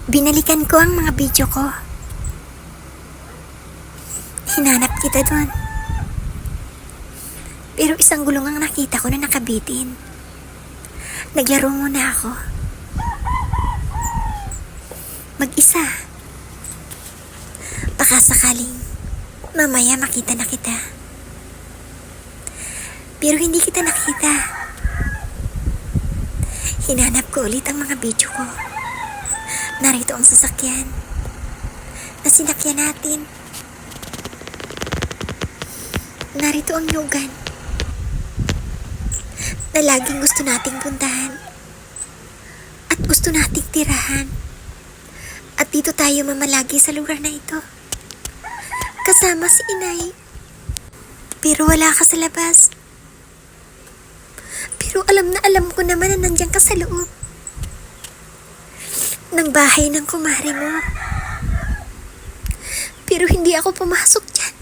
Binalikan ko ang mga video ko. Hinanap kita doon. Pero isang gulong ang nakita ko na nakabitin. Naglaro muna ako. Mag-isa. Baka sakaling mamaya makita na kita. Pero hindi kita nakita. Hinanap ko ulit ang mga video ko. Narito ang sasakyan na sinakyan natin. Narito ang lugar na laging gusto nating puntahan at gusto nating tirahan. At dito tayo mamalagi sa lugar na ito. Kasama si inay. Pero wala ka sa labas. Pero alam na alam ko naman na nandiyan ka sa loob ng bahay ng kumare mo. Pero hindi ako pumasok dyan.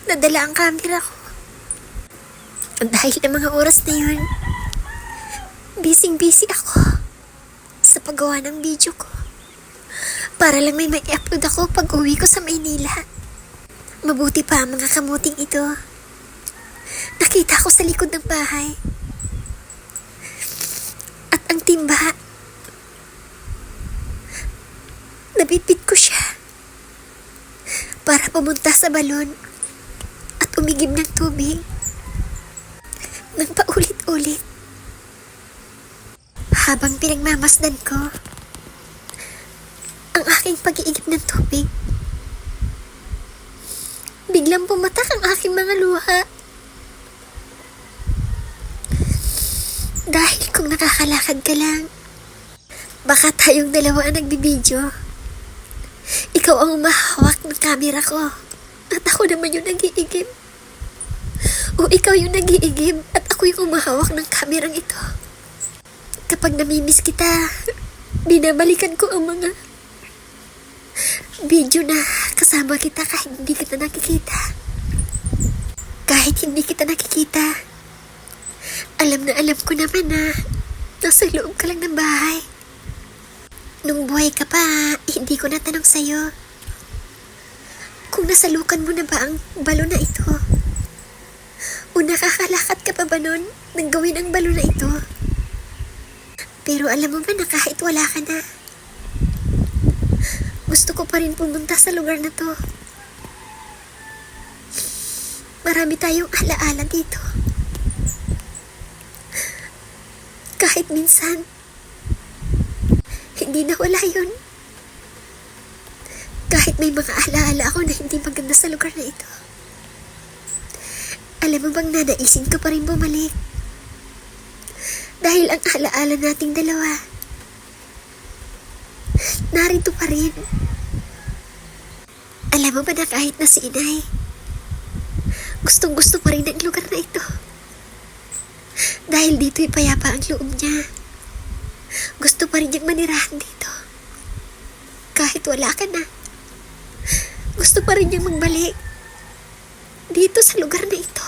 Nadala ang camera ko. Dahil ng mga oras na yun, busy ako sa paggawa ng video ko. Para lang may upload ako pag uwi ko sa Maynila. Mabuti pa ang mga kamuting ito. Nakita ko sa likod ng bahay. At ang timba, nabitbit ko siya para pumunta sa balon at umigib ng tubig nang paulit-ulit. Habang pinagmamasdan ko ang aking pag-iigib ng tubig, biglang pumatak ang aking mga luha. Dahil kung nakakalakad ka lang, baka tayong dalawa ang nagbibideo. Ikaw ang umahawak ng camera ko at ako naman yung nag-iigib. O ikaw yung nag-iigib at ako yung umahawak ng kamerang ito. Kapag namimiss kita, binabalikan ko ang mga video na kasama kita kahit hindi kita nakikita. Kahit hindi kita nakikita, alam na alam ko naman na nasa loob ka lang ng bahay. Nung buhay ka pa, hindi ko natanong sa'yo kung nasalukan mo na ba ang balon na ito. O nakakalakat ka pa ba nun nang gawin ang balon na ito? Pero alam mo ba na kahit wala ka na, gusto ko pa rin pumunta sa lugar na to. Marami tayong alaala dito. Kahit minsan, hindi na wala yun. Kahit may mga alaala ako na hindi maganda sa lugar na ito. Alam mo bang nanaisin ko pa rin bumalik? Dahil ang alaala nating dalawa, narito pa rin. Alam mo ba na kahit na si inay, gustong gusto pa rin ang lugar na ito. Dahil dito'y payapa ang loob niya. Gusto pa rin niyang manirahan dito. Kahit wala ka na, gusto pa rin niyang magbalik dito sa lugar na ito.